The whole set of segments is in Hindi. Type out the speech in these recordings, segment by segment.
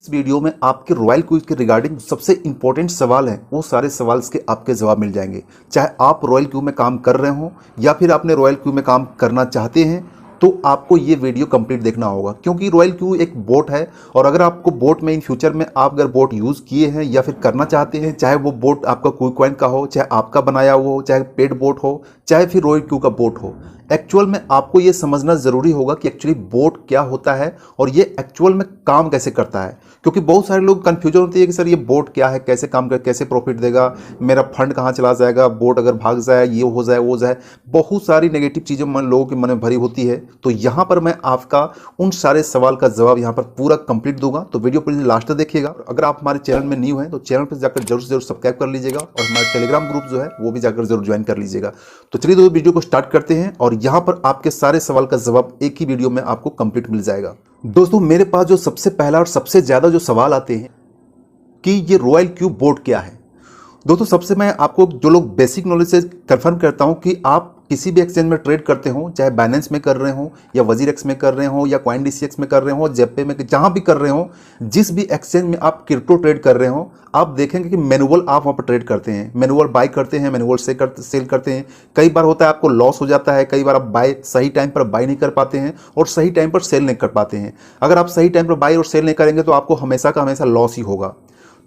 इस वीडियो में आपके रॉयल क्यू के रिगार्डिंग सबसे इंपॉर्टेंट सवाल हैं, वो सारे सवाल के आपके जवाब मिल जाएंगे। चाहे आप रॉयल क्यू में काम कर रहे हो या फिर आपने रॉयल क्यू में काम करना चाहते हैं, तो आपको ये वीडियो कंप्लीट देखना होगा, क्योंकि रॉयल क्यू एक बोट है। और अगर आपको बोट में इन फ्यूचर में आप अगर बोट यूज़ किए हैं या फिर करना चाहते हैं, चाहे वो बोट आपका क्विकॉइन का हो, चाहे आपका बनाया हुआ हो, चाहे पेड बोट हो, चाहे फिर रॉयल क्यू का बोट हो, एक्चुअल में आपको ये समझना ज़रूरी होगा कि एक्चुअली बोट क्या होता है और ये एक्चुअल में काम कैसे करता है। क्योंकि बहुत सारे लोग कन्फ्यूजन होती है कि सर ये बोट क्या है, कैसे काम कर, कैसे प्रॉफिट देगा, मेरा फंड कहाँ चला जाएगा, बोट अगर भाग जाए, ये हो जाए, वो जाए, बहुत सारी नेगेटिव चीज़ें लोगों के मन में भरी होती है। तो यहाँ पर मैं आपका उन सारे सवाल का जवाब यहाँ पर पूरा कंप्लीट दूंगा, तो वीडियो प्लीज लास्ट तक देखिएगा। अगर आप हमारे चैनल में न्यू हैं तो चैनल पर जाकर जरूर से जरूर सब्सक्राइब कर लीजिएगा और हमारा टेलीग्राम ग्रुप जो है वो भी जाकर जरूर ज्वाइन कर लीजिएगा। तो चलिए दोस्तों वीडियो को स्टार्ट करते हैं और यहाँ पर आपके सारे सवाल का जवाब एक ही वीडियो में आपको कंप्लीट मिल जाएगा। दोस्तों मेरे पास जो सबसे पहला और सबसे ज्यादा जो सवाल आते हैं कि ये रॉयल क्यू बोट क्या है। दोस्तों सबसे मैं आपको जो लोग बेसिक नॉलेज से कंफर्म करता हूं कि आप किसी भी एक्सचेंज में ट्रेड करते हो, चाहे बाइनेंस में कर रहे हो या वजीरेक्स में कर रहे हो या CoinDCX में कर रहे हो, जेपे में, जहां भी कर रहे हो, जिस भी एक्सचेंज में आप क्रिप्टो ट्रेड कर रहे हो, आप देखेंगे कि मैनुअल आप वहां पर ट्रेड करते हैं, मैनुअल बाय करते हैं, मैनुअल सेल करते हैं। कई बार होता है आपको लॉस हो जाता है, कई बार आप बाय सही टाइम पर बाय नहीं कर पाते हैं और सही टाइम पर सेल नहीं कर पाते हैं। अगर आप सही टाइम पर बाय और सेल नहीं करेंगे तो आपको हमेशा का हमेशा लॉस ही होगा।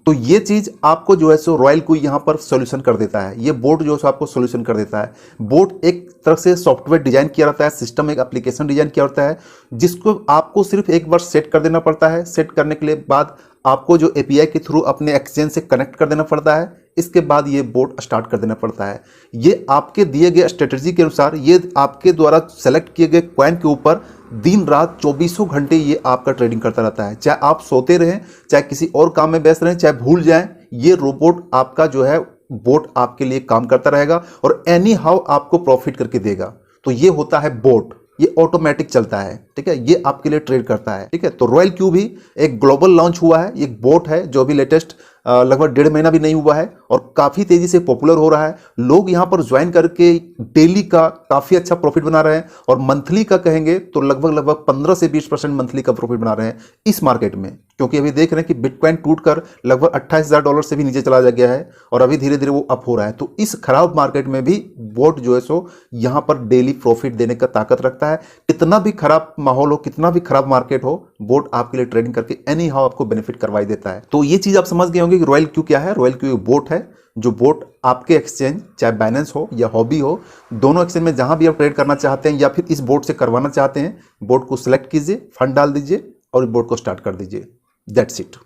तो ये चीज आपको जो है सो रॉयल क्यू यहां पर सॉल्यूशन कर देता है। ये बोट जो है सो आपको सॉल्यूशन कर देता है। बोट एक तरह से सॉफ्टवेयर डिजाइन किया रहता है, सिस्टम एक एप्लीकेशन डिजाइन किया रहता है, जिसको आपको सिर्फ एक बार सेट कर देना पड़ता है। सेट करने के लिए बाद आपको जो एपीआई के थ्रू अपने एक्सचेंज से कनेक्ट कर देना पड़ता है। इसके बाद ये बोट स्टार्ट कर देना पड़ता है। ये आपके दिए गए स्ट्रेटजी के अनुसार, ये आपके द्वारा सेलेक्ट किए गए कॉइन के ऊपर दिन रात 24 घंटे ये आपका ट्रेडिंग करता रहता है। चाहे आप सोते रहें, चाहे किसी और काम में व्यस्त रहें, चाहे भूल जाएं, ये रोबोट आपका जो है बोट आपके लिए काम करता रहेगा और एनी हाउ आपको प्रॉफिट करके देगा। तो ये होता है बोट, ये ऑटोमेटिक चलता है, ठीक है, ये आपके लिए ट्रेड करता है, ठीक है। तो रॉयल क्यू भी एक ग्लोबल लॉन्च हुआ है, एक बोट है जो अभी लेटेस्ट लगभग 1.5 महीना भी नहीं हुआ है और काफी तेजी से पॉपुलर हो रहा है। लोग यहां पर ज्वाइन करके डेली का काफी अच्छा प्रॉफिट बना रहे हैं और मंथली का कहेंगे तो लगभग 15 से 20% मंथली का प्रॉफिट बना रहे हैं इस मार्केट में। क्योंकि अभी देख रहे हैं कि बिटकॉइन टूटकर लगभग $28,000 से भी नीचे चला गया है और अभी धीरे धीरे वो अप हो रहा है। तो इस खराब मार्केट में भी बोट जो है सो यहां पर डेली प्रॉफिट देने का ताकत रखता है। कितना भी खराब माहौल हो, कितना भी खराब मार्केट हो, बोट आपके लिए ट्रेडिंग करके एनी हाउ आपको बेनिफिट करवाई देता है। तो ये चीज आप समझ गए होंगे कि रॉयल क्यू क्या है। रॉयल क्यू एक बोट है, जो बोट आपके एक्सचेंज, चाहे बाइनेंस हो या हॉबी हो, दोनों एक्सचेंज में जहां भी आप ट्रेड करना चाहते हैं या फिर इस बोट से करवाना चाहते हैं, बोट को सिलेक्ट कीजिए, फंड डाल दीजिए और बोट को स्टार्ट कर दीजिए। That's it.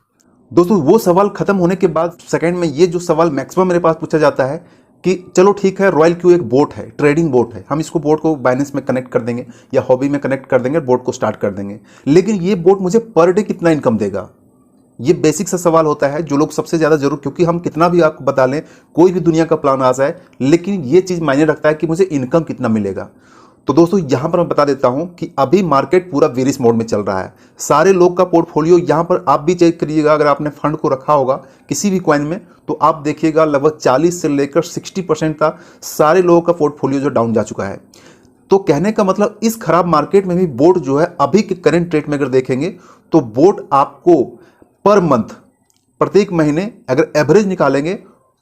दोस्तों वो सवाल खत्म होने के बाद सेकंड में ये जो सवाल मैक्सिमम मेरे पास पूछा जाता है कि चलो ठीक है, रॉयल क्यू एक बोट है, ट्रेडिंग बोट है, हम इसको बोट को बाइनेंस में कनेक्ट कर देंगे या हॉबी में कनेक्ट कर देंगे, बोट को स्टार्ट कर देंगे, लेकिन ये बोट मुझे पर डे कितना इनकम देगा? ये बेसिक सा सवाल होता है जो लोग सबसे ज्यादा जरूर, क्योंकि हम कितना भी आपको बता लें, कोई भी दुनिया का प्लान आ जाए, लेकिन ये चीज मायने रखता है कि मुझे इनकम कितना मिलेगा। तो दोस्तों यहां पर मैं बता देता हूं कि अभी मार्केट पूरा बेरिश मोड में चल रहा है। सारे लोग का पोर्टफोलियो यहां पर आप भी चेक करिएगा, अगर आपने फंड को रखा होगा किसी भी कॉइन में, तो आप देखिएगा लगभग 40 से लेकर 60% का सारे लोगों का पोर्टफोलियो जो डाउन जा चुका है। तो कहने का मतलब इस खराब मार्केट में भी बोट जो है अभी के करंट रेट में अगर देखेंगे तो बोट आपको पर मंथ, प्रत्येक महीने अगर एवरेज निकालेंगे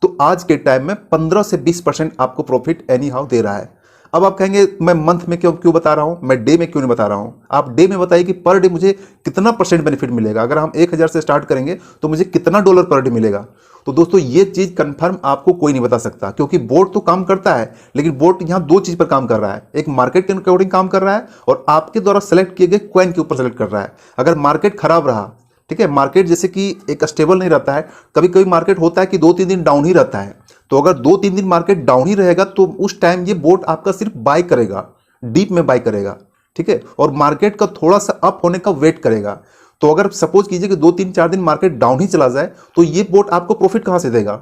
तो आज के टाइम में 15 से 20% आपको प्रॉफिट एनी हाउ दे रहा है। अब आप कहेंगे मैं मंथ में क्यों बता रहा हूं, मैं डे में क्यों नहीं बता रहा हूं? आप डे में बताइए कि पर डे मुझे कितना परसेंट बेनिफिट मिलेगा। अगर हम 1000 से स्टार्ट करेंगे तो मुझे कितना डॉलर पर डे मिलेगा? तो दोस्तों ये चीज कंफर्म आपको कोई नहीं बता सकता, क्योंकि बोट तो काम करता है, लेकिन बोट यहां दो चीज पर काम कर रहा है। एक मार्केट के अकॉर्डिंग काम कर रहा है और आपके द्वारा सेलेक्ट किए गए कॉइन के ऊपर सेलेक्ट कर रहा है। अगर मार्केट खराब रहा, ठीक है, मार्केट जैसे कि एक स्टेबल नहीं रहता है, कभी कभी मार्केट होता है कि 2-3 दिन डाउन ही रहता है, तो अगर 2-3 दिन मार्केट डाउन ही रहेगा तो उस टाइम ये बोट आपका सिर्फ बाय करेगा, डीप में बाय करेगा, ठीक है, और मार्केट का थोड़ा सा अप होने का वेट करेगा। तो अगर सपोज कीजिए कि 2-3-4 दिन मार्केट डाउन ही चला जाए तो ये बोट आपको प्रॉफिट कहां से देगा?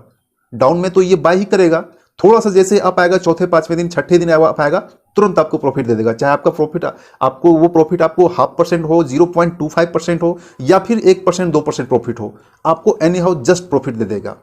डाउन में तो ये बाय ही करेगा, थोड़ा सा जैसे अप आएगा, चौथे पांचवें दिन छठे दिन अप आएगा, तुरंत आपको प्रॉफिट दे देगा। चाहे आपका प्रॉफिट आपको 0.5% हो, 0.25% हो या फिर 1%, 2% प्रॉफिट हो, आपको एनी हाउ जस्ट प्रॉफिट दे देगा,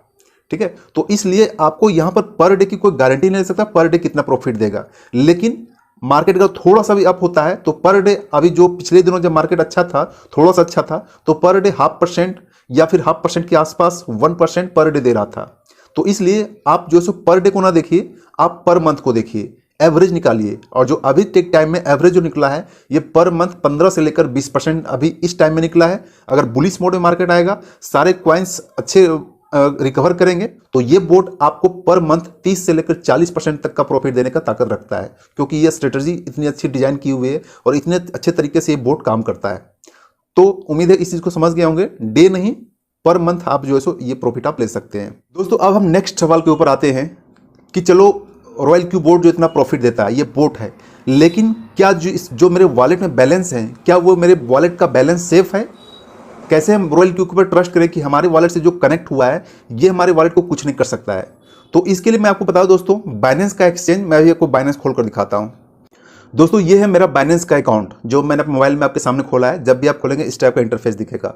ठीक है। तो इसलिए आपको यहां पर डे की कोई गारंटी नहीं ले सकता पर डे कितना प्रॉफिट देगा, लेकिन मार्केट का थोड़ा सा भी अप होता है तो पर डे, अभी जो पिछले दिनों जब मार्केट अच्छा था, थोड़ा सा अच्छा था, तो पर डे 0.5% या फिर 0.5% के आसपास 1% पर डे दे रहा था। तो इसलिए आप जो सो पर डे को ना देखिए, आप पर मंथ को देखिए, एवरेज निकालिए। और जो अभी टेक टाइम में एवरेज जो निकला है, ये पर मंथ 15 से लेकर 20% अभी इस टाइम में निकला है। अगर बुलिश मोड में मार्केट आएगा, सारे क्वाइंस अच्छे रिकवर करेंगे, तो ये बोट आपको पर मंथ 30 से लेकर 40% तक का प्रॉफिट देने का ताकत रखता है, क्योंकि ये स्ट्रेटजी इतनी अच्छी डिजाइन की हुई है और इतने अच्छे तरीके से ये बोट काम करता है। तो उम्मीद है इस चीज को समझ गए होंगे। डे नहीं, पर मंथ आप जो है सो ये प्रॉफिट आप ले सकते हैं। दोस्तों अब हम नेक्स्ट सवाल के ऊपर आते हैं कि चलो रॉयल क्यू बोट जो इतना प्रॉफिट देता है, ये बोट है, लेकिन क्या जो मेरे वॉलेट में बैलेंस है, क्या वो मेरे वॉलेट का बैलेंस सेफ है? कैसे हम रॉयल क्यू के ऊपर ट्रस्ट करें कि हमारे वॉलेट से जो कनेक्ट हुआ है ये हमारे वॉलेट को कुछ नहीं कर सकता है? तो इसके लिए मैं आपको बता दूं दोस्तों, बाइनेंस का एक्सचेंज, मैं भी आपको बाइनेंस खोल कर दिखाता हूं। दोस्तों ये है मेरा बाइनेंस का अकाउंट जो मैंने अपने मोबाइल में आपके सामने खोला है। जब भी आप खोलेंगे इस टाइप का इंटरफेस दिखेगा।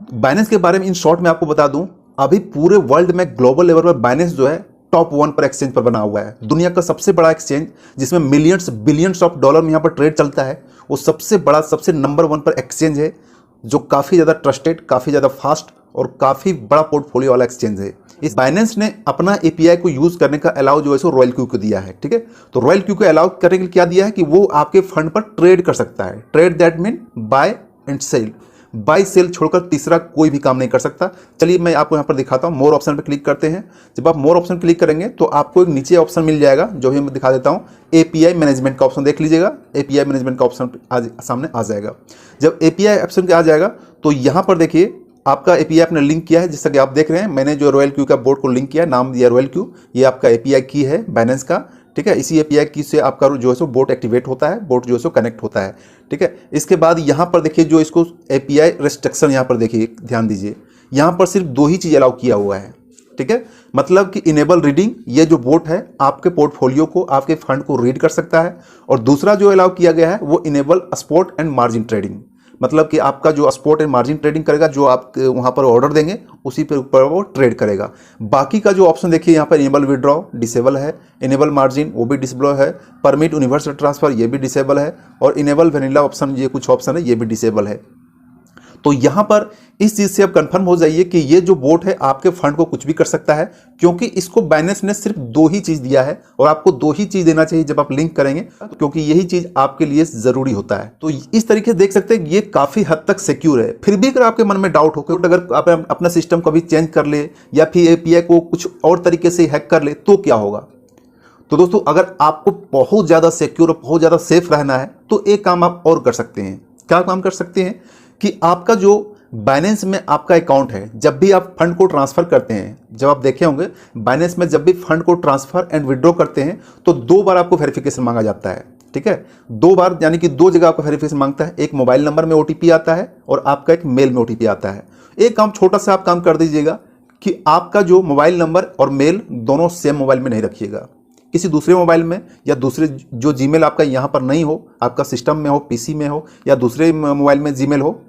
बाइनेंस के बारे में इन शॉर्ट में आपको बता दूं, अभी पूरे वर्ल्ड में ग्लोबल लेवल पर बाइनेंस जो है टॉप 1 पर एक्सचेंज पर बना हुआ है। दुनिया का सबसे बड़ा एक्सचेंज जिसमें मिलियंस बिलियंस ऑफ डॉलर में यहाँ पर ट्रेड चलता है, वो सबसे बड़ा, सबसे नंबर 1 पर एक्सचेंज है, जो काफ़ी ज़्यादा ट्रस्टेड, काफ़ी ज़्यादा फास्ट और काफ़ी बड़ा पोर्टफोलियो वाला एक्सचेंज है। इस बाइनेंस ने अपना एपीआई को यूज़ करने का अलाउ जो है सो रॉयल क्यू को दिया है। ठीक है, तो रॉयल क्यू को अलाउ करने के लिए क्या दिया है कि वो आपके फंड पर ट्रेड कर सकता है। Trade that mean buy and sell. Buy sell छोड़कर तीसरा कोई भी काम नहीं कर सकता। चलिए मैं आपको यहाँ पर दिखाता हूँ। मोर ऑप्शन पर क्लिक करते हैं। जब आप मोर ऑप्शन क्लिक करेंगे तो आपको एक नीचे ऑप्शन मिल जाएगा, जो भी मैं दिखा देता हूँ, एपीआई मैनेजमेंट का ऑप्शन देख लीजिएगा। एपीआई मैनेजमेंट का ऑप्शन सामने आ जाएगा। जब एपीआई ऑप्शन पे आ जाएगा तो यहाँ पर देखिए आपका एपीआई आपने लिंक किया है, जैसा कि आप देख रहे हैं। मैंने जो रॉयल क्यू का बोर्ड को लिंक किया है, नाम दिया रॉयल क्यू, ये आपका एपीआई की है बाइनेंस का। ठीक है, इसी एपीआई की से आपका जो है सो बोट एक्टिवेट होता है, बोट जो है सो कनेक्ट होता है। ठीक है, इसके बाद यहाँ पर देखिए जो इसको एपीआई रेस्ट्रिक्शन, यहाँ पर देखिए, ध्यान दीजिए, यहाँ पर सिर्फ 2 ही चीज़ अलाउ किया हुआ है। ठीक है, मतलब कि इनेबल रीडिंग, ये जो बोट है आपके पोर्टफोलियो को, आपके फंड को रीड कर सकता है। और दूसरा जो अलाउ किया गया है वो enable spot and margin trading, मतलब कि आपका जो स्पॉट एंड मार्जिन ट्रेडिंग करेगा, जो आप वहाँ पर ऑर्डर देंगे उसी पे ऊपर वो ट्रेड करेगा। बाकी का जो ऑप्शन देखिए यहाँ पर इनेबल विड्रॉ डिसेबल है, इनेबल मार्जिन वो भी डिसेबल है, परमिट यूनिवर्सल ट्रांसफर ये भी डिसेबल है, और इनेबल वेनिला ऑप्शन, ये कुछ ऑप्शन है, ये भी डिसेबल है। तो यहाँ पर इस चीज़ से आप कंफर्म हो जाइए कि ये जो बोट है आपके फंड को कुछ भी कर सकता है, क्योंकि इसको बाइनेंस ने सिर्फ 2 ही चीज़ दिया है, और आपको 2 ही चीज़ देना चाहिए जब आप लिंक करेंगे, क्योंकि यही चीज़ आपके लिए ज़रूरी होता है। तो इस तरीके से देख सकते हैं ये काफ़ी हद तक सिक्योर है। फिर भी अगर आपके मन में डाउट हो कि अगर आप अपना सिस्टम कभी चेंज कर ले या फिर एपीआई को कुछ और तरीके से हैक कर ले तो क्या होगा? तो दोस्तों अगर आपको बहुत ज़्यादा सिक्योर और बहुत ज़्यादा सेफ रहना है तो एक काम आप और कर सकते हैं। क्या काम कर सकते हैं कि आपका जो बाइनेंस में आपका अकाउंट है, जब भी आप फंड को ट्रांसफ़र करते हैं, जब आप देखे होंगे बाइनेंस में जब भी फंड को ट्रांसफ़र एंड विड्रॉ करते हैं तो 2 बार आपको वेरिफिकेशन मांगा जाता है। ठीक है, 2 बार, यानी कि 2 जगह आपको वेरिफिकेशन मांगता है। एक मोबाइल नंबर में ओटीपी आता है और आपका एक मेल में ओटीपी आता है। एक काम, छोटा सा आप काम कर दीजिएगा कि आपका जो मोबाइल नंबर और मेल दोनों सेम मोबाइल में नहीं रखिएगा, किसी दूसरे मोबाइल में, या दूसरे जो जीमेल आपका यहाँ पर नहीं हो, आपका सिस्टम में हो, पीसी में हो, या दूसरे मोबाइल में जीमेल हो,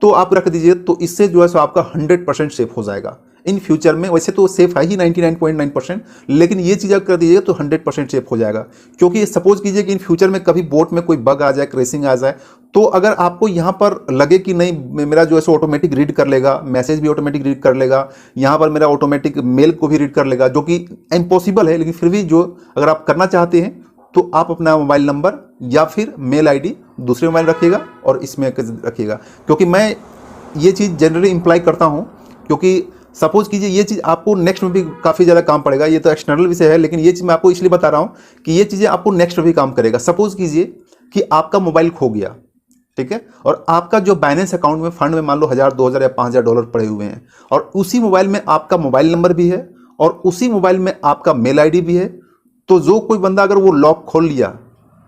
तो आप रख दीजिए। तो इससे जो है सो आपका 100% सेफ हो जाएगा इन फ्यूचर में। वैसे तो सेफ है ही 99.9%, लेकिन ये चीज़ अगर कर दीजिएगा तो 100% सेफ हो जाएगा। क्योंकि सपोज कीजिए कि इन फ्यूचर में कभी बोट में कोई बग आ जाए, क्रैशिंग आ जाए, तो अगर आपको यहाँ पर लगे कि नहीं मेरा जो है सो ऑटोमेटिक रीड कर लेगा, मैसेज भी ऑटोमेटिक रीड कर लेगा, यहाँ पर मेरा ऑटोमेटिक मेल को भी रीड कर लेगा, जो कि इम्पॉसिबल है, लेकिन फिर भी जो अगर आप करना चाहते हैं तो आप अपना मोबाइल नंबर या फिर मेल आईडी दूसरे मोबाइल रखिएगा और इसमें रखिएगा। क्योंकि मैं ये चीज़ जनरली इम्प्लाई करता हूँ, क्योंकि सपोज कीजिए ये चीज़ आपको नेक्स्ट में भी काफ़ी ज़्यादा काम पड़ेगा। ये तो एक्सटर्नल विषय है, लेकिन ये चीज़ मैं आपको इसलिए बता रहा हूँ कि ये चीज़ें आपको नेक्स्ट में भी काम करेगा। सपोज कीजिए कि आपका मोबाइल खो गया, ठीक है, और आपका जो बाइनेंस अकाउंट में फंड में मान लो 1000, 2000 या 5000 डॉलर पड़े हुए हैं, और उसी मोबाइल में आपका मोबाइल नंबर भी है और उसी मोबाइल में आपका मेल आईडी भी है, तो जो कोई बंदा अगर वो लॉक खोल लिया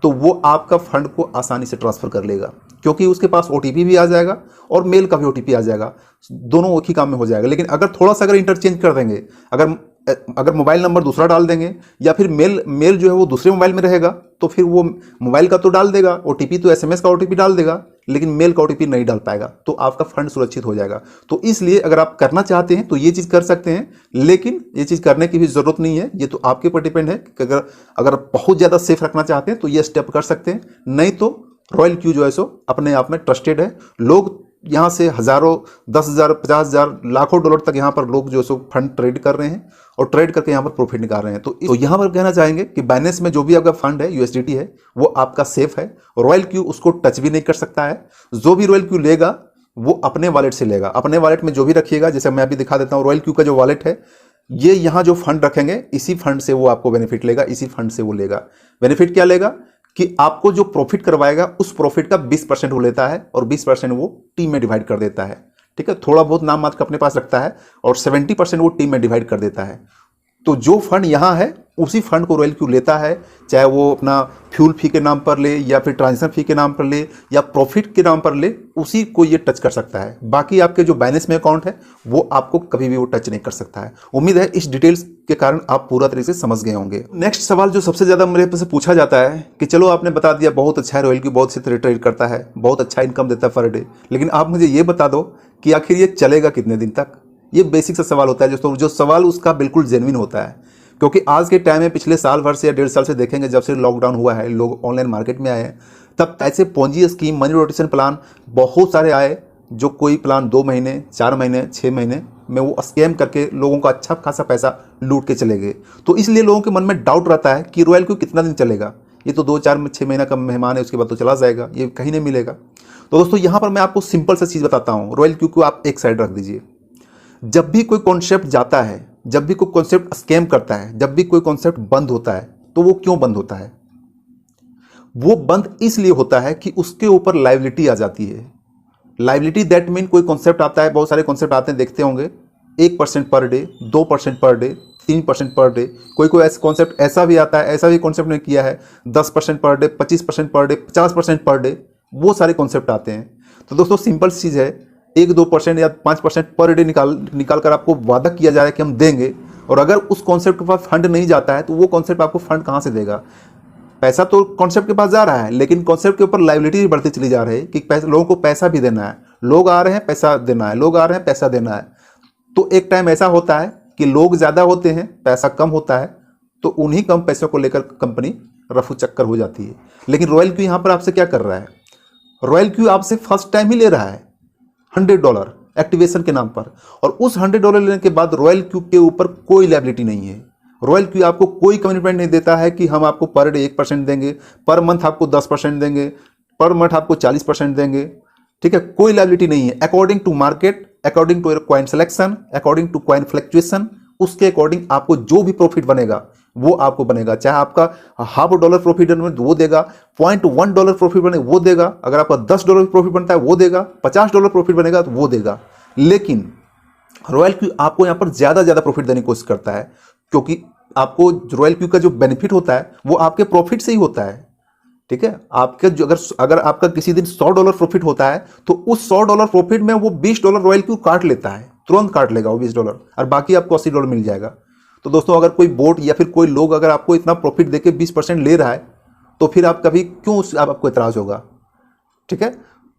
तो वो आपका फंड को आसानी से ट्रांसफ़र कर लेगा, क्योंकि उसके पास ओटीपी भी आ जाएगा और मेल का भी ओटीपी आ जाएगा, दोनों एक ही काम में हो जाएगा। लेकिन अगर थोड़ा सा अगर इंटरचेंज कर देंगे, अगर मोबाइल नंबर दूसरा डाल देंगे या फिर मेल जो है वो दूसरे मोबाइल में रहेगा, तो फिर वो मोबाइल का तो डाल देगा ओटीपी, तो एसएमएस का ओटीपी डाल देगा, लेकिन मेल का ओटीपी नहीं डाल पाएगा, तो आपका फंड सुरक्षित हो जाएगा। तो इसलिए अगर आप करना चाहते हैं तो ये चीज़ कर सकते हैं, लेकिन ये चीज़ करने की भी ज़रूरत नहीं है। ये तो आपके ऊपर डिपेंड है कि अगर बहुत ज़्यादा सेफ रखना चाहते हैं तो ये स्टेप कर सकते हैं, नहीं तो रॉयल क्यू जो है सो अपने आप में ट्रस्टेड है। लोग यहाँ से हज़ारों, 10,000, 50,000, लाखों डॉलर तक यहाँ पर लोग जो है सो फंड ट्रेड कर रहे हैं और ट्रेड करके यहाँ पर प्रॉफिट निकाल रहे हैं। तो यहाँ पर कहना चाहेंगे कि बाइनेंस में जो भी आपका फंड है यूएसडीटी है वो आपका सेफ है। रॉयल क्यू उसको टच भी नहीं कर सकता है। जो भी रॉयल क्यू लेगा वो अपने वॉलेट से लेगा, अपने वॉलेट में जो भी रखिएगा। जैसे मैं अभी दिखा देता हूँ, रॉयल क्यू का जो वॉलेट है, ये यहाँ जो फंड रखेंगे इसी फंड से वो आपको बेनिफिट लेगा, इसी फंड से वो लेगा। बेनिफिट क्या लेगा कि आपको जो प्रॉफिट करवाएगा उस प्रॉफिट का 20% वो लेता है और 20% वो टीम में डिवाइड कर देता है। ठीक है, थोड़ा बहुत नाम मात्र अपने पास रखता है और 70% वो टीम में डिवाइड कर देता है। तो जो फंड यहाँ है उसी फंड को रॉयल क्यू लेता है, चाहे वो अपना फ्यूल फी के नाम पर ले या फिर ट्रांजेक्शन फी के नाम पर ले या प्रॉफिट के नाम पर ले, उसी को ये टच कर सकता है। बाकी आपके जो बाइनेंस में अकाउंट है वो आपको कभी भी वो टच नहीं कर सकता है। उम्मीद है इस डिटेल्स के कारण आप पूरा तरीके से समझ गए होंगे। नेक्स्ट सवाल जो सबसे ज़्यादा मेरे से पूछा जाता है कि चलो आपने बता दिया बहुत अच्छा है, रॉयल क्यू बहुत अच्छी तरह ट्रेड करता है, बहुत अच्छा इनकम देता है पर डे, लेकिन आप मुझे ये बता दो कि आखिर ये चलेगा कितने दिन तक। ये बेसिक सा सवाल होता है जो सवाल उसका बिल्कुल जेन्युइन होता है, क्योंकि आज के टाइम में पिछले साल भर से या 1.5 साल से देखेंगे, जब से लॉकडाउन हुआ है, लोग ऑनलाइन मार्केट में आए हैं, तब ऐसे Ponzi scheme, money rotation plan बहुत सारे आए, जो कोई प्लान 2 महीने, 4 महीने, 6 महीने में वो स्कैम करके लोगों का अच्छा खासा पैसा लूट के चले गए। तो इसलिए लोगों के मन में डाउट रहता है कि रॉयल क्यू कितना दिन चलेगा। ये तो 2, 4, 6 महीना का मेहमान है, उसके बाद तो चला जाएगा, ये कहीं नहीं मिलेगा। तो दोस्तों यहाँ पर मैं आपको सिंपल सा चीज़ बताता हूँ। रॉयल क्यू को आप एक साइड रख दीजिए। जब भी कोई कॉन्सेप्ट जाता है, जब भी कोई कॉन्सेप्ट स्कैम करता है, जब भी कोई कॉन्सेप्ट बंद होता है, तो वो क्यों बंद होता है? वो बंद इसलिए होता है कि उसके ऊपर लायबिलिटी आ जाती है। लायबिलिटी दैट मीन कोई कॉन्सेप्ट आता है, बहुत सारे कॉन्सेप्ट आते हैं, देखते होंगे, 1% per day, 2% per day, 3% per day, कोई ऐसा कॉन्सेप्ट ऐसा भी आता है, ऐसा भी कॉन्सेप्ट ने किया है 10% per day, 25% per day, 50% per day, वो सारे कॉन्सेप्ट आते हैं। तो दोस्तों सिंपल चीज़ है, 1-2% या 5% पर डे निकाल कर आपको वादा किया जा रहा है कि हम देंगे, और अगर उस कॉन्सेप्ट के पास फंड नहीं जाता है तो वो कॉन्सेप्ट आपको फंड कहाँ से देगा? पैसा तो कॉन्सेप्ट के पास जा रहा है, लेकिन कॉन्सेप्ट के ऊपर लायबिलिटी भी बढ़ती चली जा रही है कि लोगों को पैसा भी देना है, लोग आ रहे हैं पैसा देना है, लोग आ रहे हैं पैसा देना है। तो एक टाइम ऐसा होता है कि लोग ज़्यादा होते हैं, पैसा कम होता है, तो उन्हीं कम पैसों को लेकर कंपनी रफू चक्कर हो जाती है। लेकिन रॉयल क्यू यहाँ पर आपसे क्या कर रहा है? रॉयल क्यू आपसे फर्स्ट टाइम ही ले रहा है $100 एक्टिवेशन के नाम पर, और उस $100 लेने के बाद रॉयल क्यू के ऊपर कोई लायबिलिटी नहीं है। रॉयल क्यू आपको कोई कमिटमेंट नहीं देता है कि हम आपको पर डे 1% देंगे, पर मंथ आपको 10% देंगे, पर मंथ आपको 40% देंगे। ठीक है, कोई लायबिलिटी नहीं है। According to market, according to coin selection, according to coin fluctuation, उसके अकॉर्डिंग आपको जो भी प्रॉफिट बनेगा वो आपको बनेगा। चाहे आपका $0.5 प्रॉफिट बने वो देगा, $0.1 प्रॉफिट बने वो देगा, अगर आपका $10 प्रॉफिट बनता है वो देगा, $50 प्रॉफिट बनेगा तो वो देगा। लेकिन रॉयल क्यू आपको यहाँ पर ज़्यादा प्रॉफिट देने की कोशिश करता है, क्योंकि आपको रॉयल क्यू का जो बेनिफिट होता है वो आपके प्रॉफिट से ही होता है। ठीक है, आपके जो अगर आपका किसी दिन $100 प्रॉफिट होता है तो उस $100 प्रॉफिट में वो $20 रॉयल क्यू काट लेता है, तुरंत काट लेगा वो $20, और बाकी आपको $80 मिल जाएगा। तो दोस्तों अगर कोई बोट या फिर कोई लोग अगर आपको इतना प्रॉफिट देके 20% ले रहा है तो फिर आप कभी क्यों आपको इतराज़ होगा? ठीक है,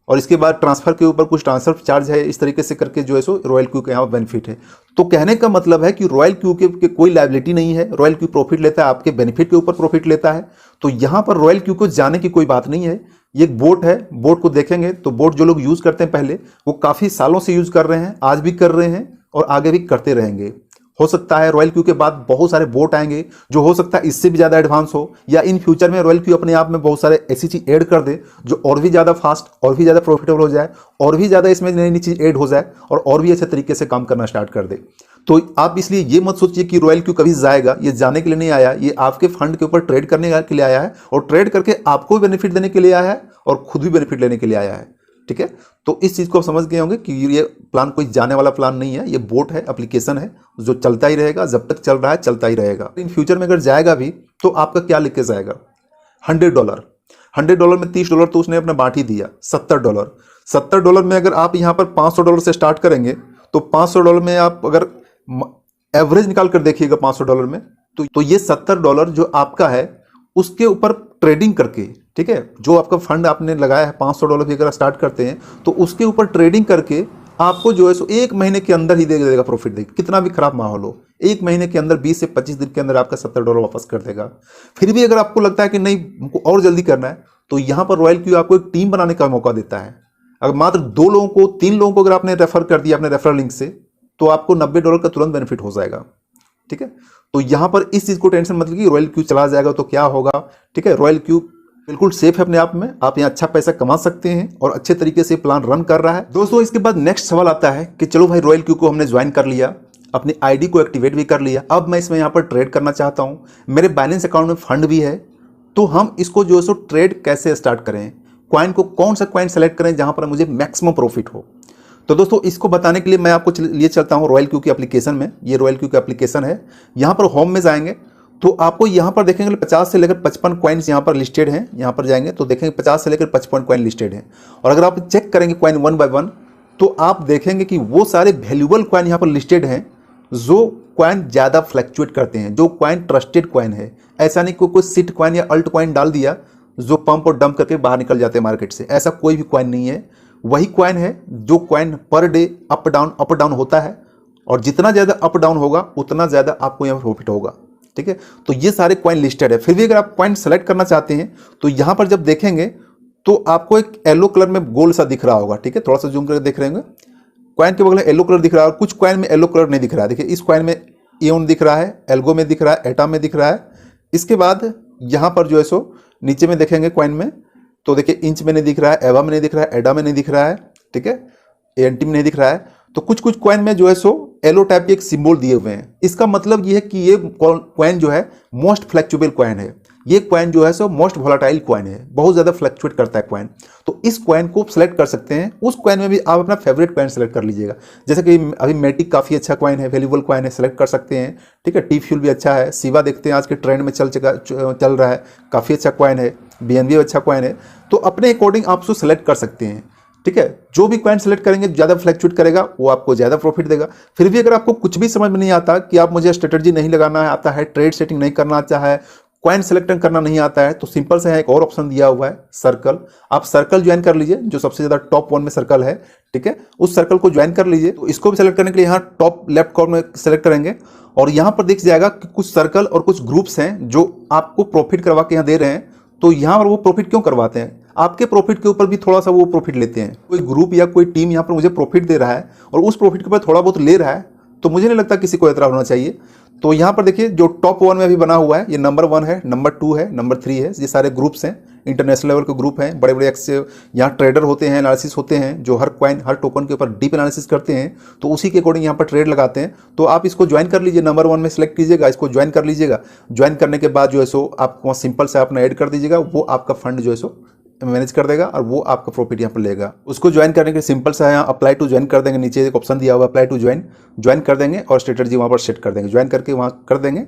और इसके बाद ट्रांसफ़र के ऊपर कुछ ट्रांसफ़र चार्ज है, इस तरीके से करके जो है सो रॉयल क्यू के यहाँ बेनिफिट है। तो कहने का मतलब है कि रॉयल क्यू के कोई लायबिलिटी नहीं है, रॉयल क्यू प्रॉफिट लेता है, आपके बेनिफिट के ऊपर प्रॉफिट लेता है। तो यहाँ पर रॉयल क्यू को जाने की कोई बात नहीं है। ये एक बोट है, बोट को देखेंगे तो बोट जो लोग यूज़ करते हैं पहले, वो काफ़ी सालों से यूज़ कर रहे हैं, आज भी कर रहे हैं और आगे भी करते रहेंगे। हो सकता है रॉयल क्यू के बाद बहुत सारे बोट आएंगे जो हो सकता है इससे भी ज़्यादा एडवांस हो, या इन फ्यूचर में रॉयल क्यू अपने आप में बहुत सारे ऐसी चीज़ ऐड कर दे जो और भी ज़्यादा फास्ट, और भी ज़्यादा प्रॉफिटेबल हो जाए, और भी ज़्यादा इसमें नई नई चीज़ ऐड हो जाए और भी अच्छे तरीके से काम करना स्टार्ट कर दे। तो आप इसलिए ये मत सोचिए कि रॉयल क्यू कभी जाएगा, ये जाने के लिए नहीं आया, ये आपके फंड के ऊपर ट्रेड करने के लिए आया है, और ट्रेड करके आपको भी बेनिफिट देने के लिए आया है और खुद भी बेनिफिट लेने के लिए आया है। ठीक है, तो इस चीज़ को आप समझ गए होंगे कि ये प्लान कोई जाने वाला प्लान नहीं है, ये बोट है, एप्लीकेशन है जो चलता ही रहेगा, जब तक चल रहा है चलता ही रहेगा। इन फ्यूचर में अगर जाएगा भी तो आपका क्या लिख के जाएगा? $100 में $30 तो उसने अपना बांट ही दिया, $70 में अगर आप यहाँ पर $500 से स्टार्ट करेंगे तो $500 में आप अगर एवरेज निकाल कर देखिएगा $500 में, तो ये $70 जो आपका है उसके ऊपर ट्रेडिंग करके ठीक है, जो आपका फंड आपने लगाया है $500 भी अगर स्टार्ट करते हैं तो उसके ऊपर ट्रेडिंग करके आपको जो है सो 1 महीने के अंदर ही दे देगा प्रॉफिट, देगा कितना भी खराब माहौल हो, 1 महीने के अंदर 20 से 25 दिन के अंदर आपका $70 वापस कर देगा। फिर भी अगर आपको लगता है कि नहीं हमको और जल्दी करना है, तो यहाँ पर रॉयल क्यू आपको एक टीम बनाने का मौका देता है। अगर मात्र 2 लोगों को 3 लोगों को अगर आपने रेफर कर दिया अपने रेफरल लिंक से, तो आपको $90 का तुरंत बेनिफिट हो जाएगा। ठीक है, तो यहाँ पर इस चीज़ को टेंशन मत लीजिए, रॉयल क्यू चला जाएगा तो क्या होगा। ठीक है, रॉयल क्यू बिल्कुल सेफ है अपने आप में, आप यहाँ अच्छा पैसा कमा सकते हैं और अच्छे तरीके से प्लान रन कर रहा है। दोस्तों इसके बाद नेक्स्ट सवाल आता है कि चलो भाई रॉयल क्यू को हमने ज्वाइन कर लिया, अपनी आईडी को एक्टिवेट भी कर लिया, अब मैं इसमें यहाँ पर ट्रेड करना चाहता हूँ, मेरे बैलेंस अकाउंट में फंड भी है, तो हम इसको जो है सो ट्रेड कैसे स्टार्ट करें, क्वाइन को कौन सा क्वाइन सेलेक्ट करें जहाँ पर मुझे मैक्सिमम प्रॉफिट हो। तो दोस्तों इसको बताने के लिए मैं आपको लिए चलता हूँ रॉयल क्यू की एप्लीकेशन में। ये रॉयल क्यू की एप्लीकेशन है, यहाँ पर होम में जाएंगे तो आपको यहाँ पर देखेंगे 50 से लेकर 55 कॉइन्स यहाँ पर लिस्टेड हैं। यहाँ पर जाएंगे तो देखेंगे 50 से लेकर 55 कॉइन लिस्टेड हैं, और अगर आप चेक करेंगे कॉइन 1 बाय 1 तो आप देखेंगे कि वो सारे वैल्यूएबल कॉइन यहाँ पर लिस्टेड हैं जो कॉइन ज़्यादा फ्लैक्चुएट करते हैं, जो कॉइन ट्रस्टेड कॉइन है। ऐसा नहीं कोई सिट कॉइन या अल्ट कॉइन डाल दिया जो पंप और डंप करके बाहर निकल जाते हैं मार्केट से, ऐसा कोई भी कॉइन नहीं है। वही कॉइन है जो coin per day up down होता है, और जितना ज़्यादा अप डाउन होगा उतना ज़्यादा आपको यहाँ प्रॉफिट होगा। ठीक है, तो ये सारे कॉइन लिस्टेड है। फिर भी अगर आप कॉइन सेलेक्ट करना चाहते हैं तो यहाँ पर जब देखेंगे तो आपको एक येलो कलर में गोल सा दिख रहा होगा। ठीक है, थोड़ा सा जूम करके देख रहे होंगे, कॉइन के बगल में येलो कलर दिख रहा है, और कुछ कॉइन में येलो कलर नहीं दिख रहा है। देखिए इस कॉइन में एओन दिख रहा है, एल्गो में दिख रहा है, एटा में दिख रहा है। इसके बाद यहाँ पर जो है सो नीचे में देखेंगे कॉइन में तो देखिए इंच में नहीं दिख रहा है, एवा में नहीं दिख रहा है, एडा में नहीं दिख रहा है। ठीक है, एएनटी में नहीं दिख रहा है। तो कुछ कुछ कॉइन में जो है सो येलो टाइप के एक सिंबल दिए हुए हैं। इसका मतलब ये है कि ये कॉइन जो है मोस्ट फ्लैक्चुएबल कॉइन है, ये कॉइन जो है सो मोस्ट वोलाटाइल कॉइन है, बहुत ज़्यादा फ्लैक्चुएट करता है कॉइन। तो इस कॉइन को सिलेक्ट कर सकते हैं, उस कॉइन में भी आप अपना फेवरेट कॉइन सेलेक्ट कर लीजिएगा। जैसे कि अभी मेटिक काफ़ी अच्छा कॉइन है, वैल्यूएबल कॉइन है, सेलेक्ट कर सकते हैं। ठीक है, टी फ्यूल भी अच्छा है, सिवा देखते हैं आज के ट्रेंड में चल रहा है, काफ़ी अच्छा कॉइन है, बीएनबी अच्छा कॉइन है। तो अपने अकॉर्डिंग आप उसको सेलेक्ट कर सकते हैं। ठीक है, जो भी कॉइन सेलेक्ट करेंगे ज़्यादा फ्लैक्चुएट करेगा वो आपको ज़्यादा प्रॉफिट देगा। फिर भी अगर आपको कुछ भी समझ में नहीं आता कि आप मुझे स्ट्रेटजी नहीं लगाना आता है, ट्रेड सेटिंग नहीं करना आता है, कॉइन सेलेक्ट करना नहीं आता है, तो सिंपल से है एक और ऑप्शन दिया हुआ है सर्कल। आप सर्कल ज्वाइन कर लीजिए, जो सबसे ज़्यादा टॉप 1 में सर्कल है। ठीक है, उस सर्कल को ज्वाइन कर लीजिए। तो इसको भी सेलेक्ट करने के लिए यहाँ टॉप लेफ्ट कॉर्नर में सेलेक्ट करेंगे और यहाँ पर दिख जाएगा कि कुछ सर्कल और कुछ ग्रुप्स हैं जो आपको प्रॉफिट करवा के यहाँ दे रहे हैं। तो यहाँ पर वो प्रॉफिट क्यों करवाते हैं, आपके प्रॉफिट के ऊपर भी थोड़ा सा वो प्रॉफिट लेते हैं। कोई ग्रुप या कोई टीम यहाँ पर मुझे प्रॉफिट दे रहा है और उस प्रॉफिट के ऊपर थोड़ा बहुत ले रहा है, तो मुझे नहीं लगता किसी को एतराज़ होना चाहिए। तो यहाँ पर देखिए जो टॉप 1 में अभी बना हुआ है, ये नंबर 1 है, नंबर 2 है, नंबर 3 है। ये सारे ग्रुप्स हैं, इंटरनेशनल लेवल के ग्रुप हैं, बड़े बड़े यहाँ ट्रेडर होते हैं, एनालिसिस होते हैं, जो हर कॉइन हर टोकन के ऊपर डीप एनालिसिस करते हैं, तो उसी के अकॉर्डिंग यहाँ पर ट्रेड लगाते हैं। तो आप इसको ज्वाइन कर लीजिए, नंबर 1 में सेलेक्ट कीजिएगा, इसको ज्वाइन कर लीजिएगा। ज्वाइन करने के बाद जो है सो आप वहाँ सिंपल से अपना ऐड कर दीजिएगा, वो आपका फंड जो है सो मैनेज कर देगा और वो आपका प्रॉफिट यहाँ पर लेगा। उसको ज्वाइन करने के सिंपल सा यहाँ अप्लाई टू ज्वाइन कर देंगे, नीचे एक ऑप्शन दिया हुआ अप्लाई टू ज्वाइन कर देंगे और स्ट्रेटजी वहाँ पर सेट कर देंगे। ज्वाइन करके वहाँ कर देंगे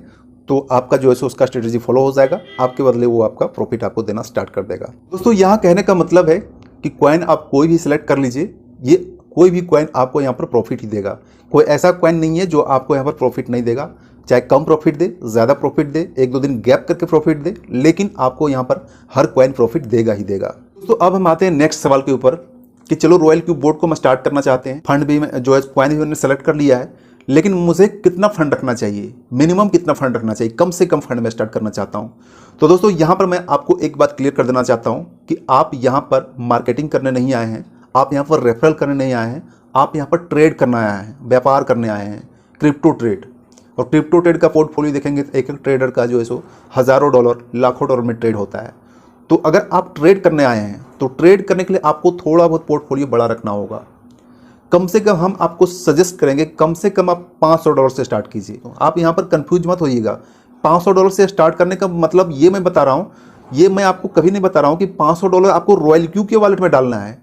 तो आपका जो है सो उसका स्ट्रेटजी फॉलो हो जाएगा, आपके बदले वो आपका प्रॉफिट आपको देना स्टार्ट कर देगा। दोस्तों यहाँ कहने का मतलब है कि कॉइन आप कोई भी सिलेक्ट कर लीजिए, ये कोई भी कॉइन आपको यहाँ पर प्रॉफिट ही देगा। कोई ऐसा कॉइन नहीं है जो आपको यहाँ पर प्रॉफिट नहीं देगा, चाहे कम प्रॉफिट दे, ज़्यादा प्रॉफिट दे, 1-2 दिन गैप करके प्रॉफिट दे, लेकिन आपको यहाँ पर हर कॉइन प्रॉफिट देगा ही देगा। तो अब हम आते हैं नेक्स्ट सवाल के ऊपर कि चलो रॉयल क्यू बोर्ड को मैं स्टार्ट करना चाहते हैं, फंड भी जो है कॉइन भी मैंने सेलेक्ट कर लिया है, लेकिन मुझे कितना फंड रखना चाहिए, मिनिमम कितना फंड रखना चाहिए, कम से कम फंड में स्टार्ट करना चाहता हूँ। तो दोस्तों यहाँ पर मैं आपको एक बात क्लियर कर देना चाहता हूँ कि आप यहाँ पर मार्केटिंग करने नहीं आए हैं, आप यहाँ पर रेफरल करने नहीं आए हैं, आप यहाँ पर ट्रेड करने आए हैं, व्यापार करने आए हैं, क्रिप्टो ट्रेड। और क्रिप्टो ट्रेड का पोर्टफोलियो देखेंगे तो एक एक ट्रेडर का जो है सो हज़ारों डॉलर लाखों डॉलर में ट्रेड होता है। तो अगर आप ट्रेड करने आए हैं तो ट्रेड करने के लिए आपको थोड़ा बहुत पोर्टफोलियो बड़ा रखना होगा। कम से कम हम आपको सजेस्ट करेंगे कम से कम आप $500 से स्टार्ट कीजिए। तो आप यहाँ पर कंफ्यूज मत होइएगा, $500 से स्टार्ट करने का मतलब ये मैं बता रहा हूँ, ये मैं आपको कभी नहीं बता रहा हूँ कि $500 आपको रॉयल क्यू के वॉलेट में डालना है।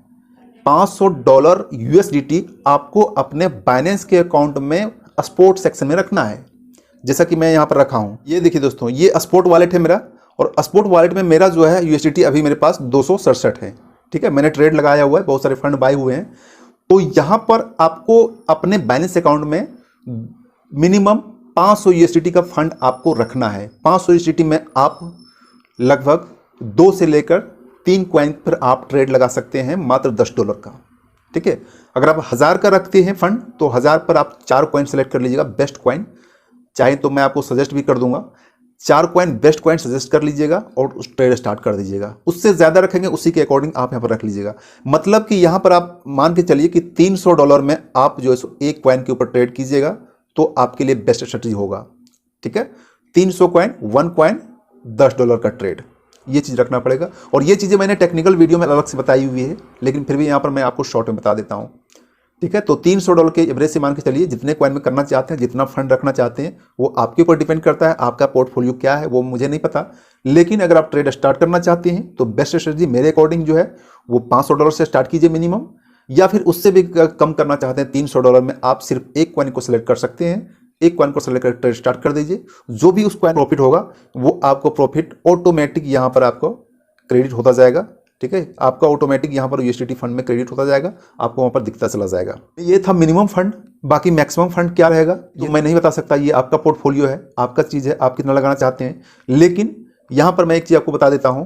$500 USDT आपको अपने बाइनेंस के अकाउंट में स्पोर्ट सेक्शन में रखना है, जैसा कि मैं यहाँ पर रखा हूँ। ये देखिए दोस्तों, ये स्पोर्ट वॉलेट है मेरा, और स्पोर्ट वॉलेट में मेरा जो है USDT अभी मेरे पास 267 है। ठीक है, मैंने ट्रेड लगाया हुआ है, बहुत सारे फंड बाय हुए हैं। तो यहाँ पर आपको अपने बैलेंस अकाउंट में मिनिमम 500 USDT का फंड आपको रखना है। 500 USDT में आप लगभग 2 से लेकर 3 कॉइन पर आप ट्रेड लगा सकते हैं मात्र $10 का। ठीक है, अगर आप 1000 का रखते हैं फंड तो 1000 पर आप 4 कॉइन सेलेक्ट कर लीजिएगा, बेस्ट कॉइन। चाहे तो मैं आपको सजेस्ट भी कर दूंगा, 4 कॉइन बेस्ट कॉइन सजेस्ट कर लीजिएगा और उस ट्रेड स्टार्ट कर दीजिएगा। उससे ज़्यादा रखेंगे उसी के अकॉर्डिंग आप यहाँ पर रख लीजिएगा। मतलब कि यहाँ पर आप मान के चलिए कि $300 में आप जो है 1 कॉइन के ऊपर ट्रेड कीजिएगा तो आपके लिए बेस्ट स्ट्रेटजी होगा। ठीक है, 300 कॉइन 1 कॉइन $10 का ट्रेड, ये चीज़ रखना पड़ेगा। और ये चीज़ें मैंने टेक्निकल वीडियो में अलग से बताई हुई है, लेकिन फिर भी यहाँ पर मैं आपको शॉर्ट में बता देता हूँ। ठीक है, तो $300 के एवरेज से मान के चलिए जितने कॉइन में करना चाहते हैं, जितना फंड रखना चाहते हैं, वो आपके ऊपर डिपेंड करता है। आपका पोर्टफोलियो क्या है वो मुझे नहीं पता, लेकिन अगर आप ट्रेड स्टार्ट करना चाहते हैं तो बेस्ट स्ट्रेटजी मेरे अकॉर्डिंग जो है वो $500 से स्टार्ट कीजिए मिनिमम, या फिर उससे भी कम करना चाहते हैं $300 में आप सिर्फ 1 कॉइन को सिलेक्ट कर सकते हैं। 1 कॉइन को सेलेक्ट कर ट्रेड स्टार्ट कर दीजिए। जो भी उस कॉइन प्रॉफिट होगा वो आपको प्रॉफिट ऑटोमेटिक यहाँ पर आपको क्रेडिट होता जाएगा। ठीक है, आपका ऑटोमेटिक यहाँ पर यूएसडीटी फंड में क्रेडिट होता जाएगा, आपको वहाँ पर दिखता चला जाएगा। ये था मिनिमम फंड। बाकी मैक्सिमम फंड क्या रहेगा ये मैं नहीं बता सकता, ये आपका पोर्टफोलियो है, आपका चीज़ है, आप कितना लगाना चाहते हैं। लेकिन यहाँ पर मैं एक चीज़ आपको बता देता हूँ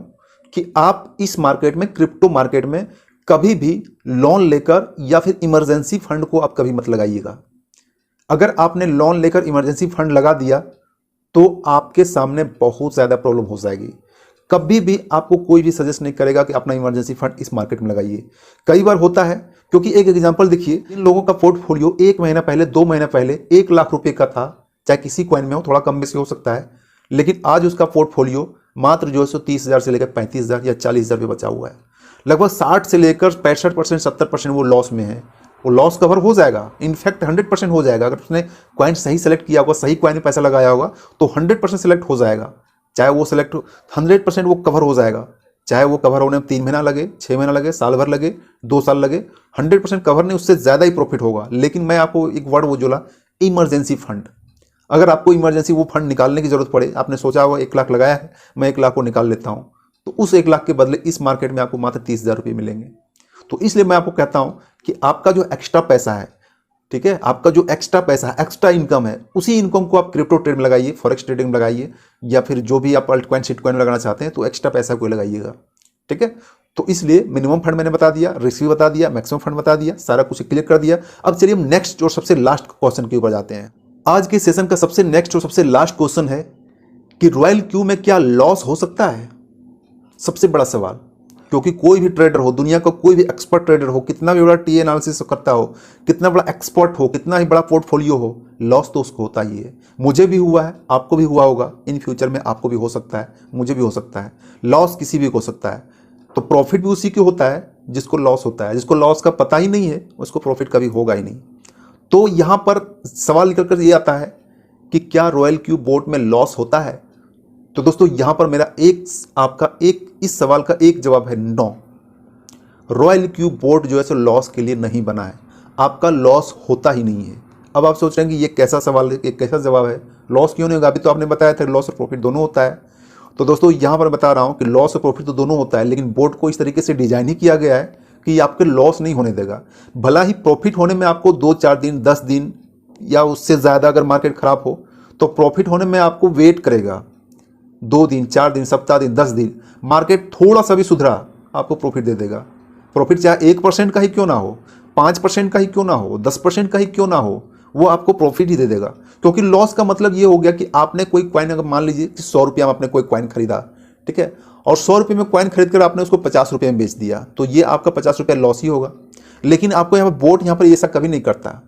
कि आप इस मार्केट में, क्रिप्टो मार्केट में कभी भी लोन लेकर या फिर इमरजेंसी फंड को आप कभी मत लगाइएगा। अगर आपने लोन लेकर इमरजेंसी फंड लगा दिया तो आपके सामने बहुत ज़्यादा प्रॉब्लम हो जाएगी। कभी भी आपको कोई भी सजेस्ट नहीं करेगा कि अपना इमरजेंसी फंड इस मार्केट में लगाइए। कई बार होता है, क्योंकि एक एग्जांपल देखिए, इन लोगों का पोर्टफोलियो 1 महीना पहले, 2 महीना पहले 1 लाख रुपए का था, चाहे किसी कॉइन में हो, थोड़ा कम बेसी हो सकता है, लेकिन आज उसका पोर्टफोलियो मात्र जो है 30,000 से लेकर 35,000 या 40,000 बचा हुआ है। लगभग 60 से लेकर 65%, 70% वो लॉस में है। वो लॉस कवर हो जाएगा, इनफैक्ट 100% हो जाएगा। अगर उसने कॉइन सही सेलेक्ट किया होगा, सही कॉइन में पैसा लगाया होगा तो 100% सेलेक्ट हो जाएगा। चाहे वो सेलेक्ट 100% वो कवर हो जाएगा, चाहे वो कवर होने में 3 महीना लगे, 6 महीना लगे, साल भर लगे, 2 साल लगे, 100% कवर नहीं, उससे ज़्यादा ही प्रॉफिट होगा। लेकिन मैं आपको एक वर्ड वो जोला, इमरजेंसी फंड। अगर आपको इमरजेंसी वो फंड निकालने की जरूरत पड़े, आपने सोचा होगा 1 लाख लगाया है, मैं 1 लाख को निकाल लेता हूँ, तो उस 1 लाख के बदले इस मार्केट में आपको मात्र 30,000 रुपये मिलेंगे। तो इसलिए मैं आपको कहता हूँ कि आपका जो एक्स्ट्रा पैसा है, ठीक है, आपका जो एक्स्ट्रा पैसा है, एक्स्ट्रा इनकम है, उसी इनकम को आप क्रिप्टो ट्रेड में लगाइए, फॉरेक्स ट्रेडिंग में लगाइए, या फिर जो भी आप अल्टकॉइन, शिटकॉइन में लगाना चाहते हैं तो एक्स्ट्रा पैसा को लगाइएगा। ठीक है, तो इसलिए मिनिमम फंड मैंने बता दिया, रिस्क भी बता दिया, मैक्सिमम फंड बता दिया, सारा कुछ क्लियर कर दिया। अब चलिए हम नेक्स्ट और सबसे लास्ट क्वेश्चन के ऊपर जाते हैं। आज के सेशन का सबसे नेक्स्ट और सबसे लास्ट क्वेश्चन है कि रॉयल क्यू में क्या लॉस हो सकता है? सबसे बड़ा सवाल, क्योंकि कोई भी ट्रेडर हो, दुनिया का कोई भी एक्सपर्ट ट्रेडर हो, कितना भी बड़ा टीए एनालिसिस करता हो, कितना बड़ा एक्सपर्ट हो, कितना ही बड़ा पोर्टफोलियो हो, लॉस तो उसको होता ही है। मुझे भी हुआ है, आपको भी हुआ होगा, इन फ्यूचर में आपको भी हो सकता है, मुझे भी हो सकता है। लॉस किसी भी को हो सकता है, तो प्रॉफिट भी उसी की होता है जिसको लॉस होता है। जिसको लॉस का पता ही नहीं है उसको प्रॉफिट कभी होगा ही नहीं। तो यहाँ पर सवाल निकल कर ये आता है कि क्या रॉयल क्यू बोट में लॉस होता है? तो दोस्तों यहाँ पर मेरा इस सवाल का एक जवाब है, नो। रॉयल क्यू बोट जो है सो लॉस के लिए नहीं बना है, आपका लॉस होता ही नहीं है। अब आप सोच रहे हैं कि ये कैसा सवाल है, ये कैसा जवाब है, लॉस क्यों नहीं होगा? अभी तो आपने बताया था लॉस और प्रॉफिट दोनों होता है। तो दोस्तों यहाँ पर बता रहा हूँ कि लॉस और प्रॉफिट तो दोनों होता है, लेकिन बोट को इस तरीके से डिजाइन ही किया गया है कि ये आपके लॉस नहीं होने देगा। भला ही प्रॉफिट होने में आपको 2-4 दिन, 10 दिन या उससे ज़्यादा अगर मार्केट खराब हो तो प्रॉफिट होने में आपको वेट करेगा। 2 दिन, 4 दिन, सप्ताह दिन, 10 दिन, मार्केट थोड़ा सा भी सुधरा आपको प्रॉफिट दे देगा। प्रॉफिट चाहे 1% का ही क्यों ना हो, 5% का ही क्यों ना हो, 10% का ही क्यों ना हो, वो आपको प्रॉफिट ही दे देगा। क्योंकि लॉस का मतलब ये हो गया कि आपने कोई कॉइन, अगर मान लीजिए कि 100 रुपया में आपने कोई कॉइन खरीदा, ठीक है, और 100 रुपये में कॉइन खरीद कर आपने उसको 50 रुपये में बेच दिया, तो ये आपका 50 रुपया लॉस ही होगा। लेकिन आपको यहाँ पर बोट यहाँ पर ऐसा कभी नहीं करता।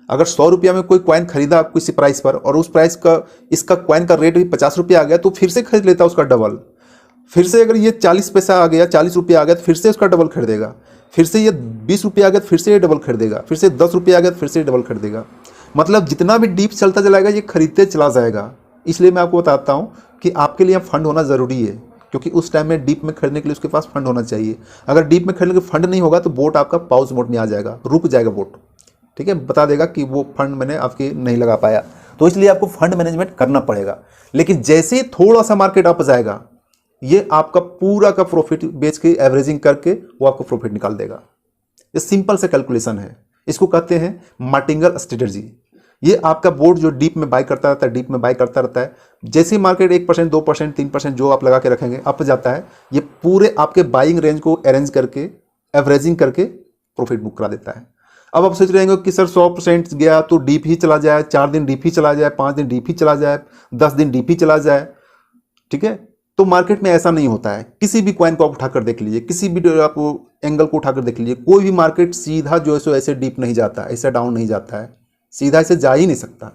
अगर 100 रुपया में कोई कॉइन खरीदा आप किसी प्राइस पर, और उस प्राइस का, इसका कॉइन का रेट भी 50 रुपया आ गया, तो फिर से खरीद लेता उसका डबल। फिर से अगर ये 40 पैसा आ गया, 40 रुपया आ गया तो फिर से उसका डबल खरीदेगा। फिर से ये 20 रुपया आ गया तो फिर से ये डबल खरीदेगा। फिर से 10 रुपया आ गया तो फिर से डबल खरीदेगा। मतलब जितना भी डीप चलता चलाएगा ये खरीदते चला जाएगा। इसलिए मैं आपको बताता हूँ कि आपके लिए फंड होना ज़रूरी है, क्योंकि उस टाइम में डीप में खरीदने के लिए उसके पास फंड होना चाहिए। अगर डीप में खरीदने के फंड नहीं होगा तो बोट आपका पॉज मोड में आ जाएगा, रुक जाएगा बोट, ठीक है, बता देगा कि वो फंड मैंने आपके नहीं लगा पाया। तो इसलिए आपको फंड मैनेजमेंट करना पड़ेगा। लेकिन जैसे ही थोड़ा सा मार्केट अप जाएगा, ये आपका पूरा का प्रॉफिट बेच के एवरेजिंग करके वो आपको प्रॉफिट निकाल देगा। ये सिंपल से कैलकुलेशन है, इसको कहते हैं मार्टिंगर स्ट्रेटजी। ये आपका बोर्ड जो डीप में बाय करता रहता है, डीप में बाय करता रहता है। जैसे ही मार्केट 1%, 2%, 3% जो आप लगा के रखेंगे अप जाता है, ये पूरे आपके बाइंग रेंज को अरेंज करके एवरेजिंग करके प्रॉफिट बुक करा देता है। अब आप सोच रहे होंगे कि सर 100% गया तो डीप ही चला जाए, 4 दिन डीप ही चला जाए, 5 दिन डीप ही चला जाए, 10 दिन डीप ही चला जाए, ठीक है। तो मार्केट में ऐसा नहीं होता है। किसी भी कॉइन को आप उठाकर देख लीजिए, किसी भी आप एंगल को उठाकर देख लीजिए, कोई भी मार्केट सीधा जो है सो ऐसे डीप नहीं जाता, ऐसे डाउन नहीं जाता है, सीधा ऐसे जा ही नहीं सकता।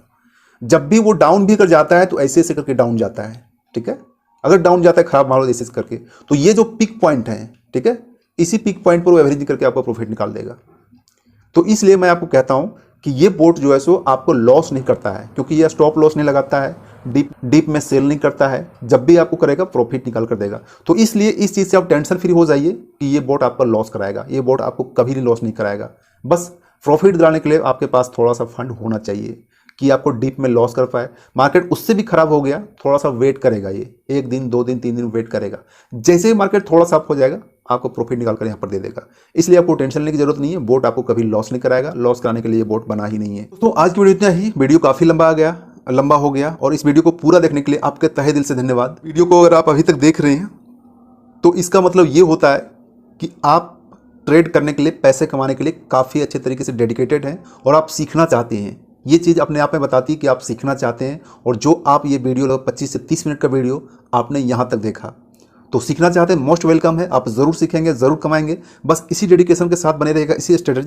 जब भी वो डाउन भी कर जाता है तो ऐसे ऐसे करके डाउन जाता है, ठीक है। अगर डाउन जाता है खराब माहौल ऐसे करके, तो ये जो पिक पॉइंट है, ठीक है, इसी पिक पॉइंट पर वो एवरेजिंग करके आपको प्रॉफिट निकाल देगा। तो इसलिए मैं आपको कहता हूं कि ये बोट जो है सो आपको लॉस नहीं करता है, क्योंकि ये स्टॉप लॉस नहीं लगाता है, डीप में सेल नहीं करता है, जब भी आपको करेगा प्रॉफिट निकाल कर देगा। तो इसलिए इस चीज़ से आप टेंशन फ्री हो जाइए कि ये बोट आपका लॉस कराएगा, ये बोट आपको कभी भी लॉस नहीं कराएगा। बस प्रॉफिट दिलाने के लिए आपके पास थोड़ा सा फंड होना चाहिए कि आपको डीप में लॉस कर पाए। मार्केट उससे भी खराब हो गया, थोड़ा सा वेट करेगा, ये 1 दिन 2 दिन 3 दिन वेट करेगा। जैसे ही मार्केट थोड़ा सा अप हो जाएगा आपको प्रॉफिट निकाल कर यहाँ पर दे देगा। इसलिए आपको टेंशन लेने की जरूरत नहीं है, बोट आपको कभी लॉस नहीं कराएगा, लॉस कराने के लिए ये बोट बना ही नहीं है। तो आज की वीडियो इतना ही। वीडियो काफ़ी लंबा हो गया और इस वीडियो को पूरा देखने के लिए आपके तहे दिल से धन्यवाद। वीडियो को अगर आप अभी तक देख रहे हैं तो इसका मतलब ये होता है कि आप ट्रेड करने के लिए, पैसे कमाने के लिए काफ़ी अच्छे तरीके से डेडिकेटेड हैं और आप सीखना चाहते हैं। ये चीज़ अपने आप में बताती है कि आप सीखना चाहते हैं, और जो आप ये वीडियो लगभग 25 से 30 मिनट का वीडियो आपने यहाँ तक देखा तो सीखना चाहते हैं, मोस्ट वेलकम है। आप ज़रूर सीखेंगे, ज़रूर कमाएंगे। बस इसी डेडिकेशन के साथ बने रहेगा, इसी स्ट्रेटजी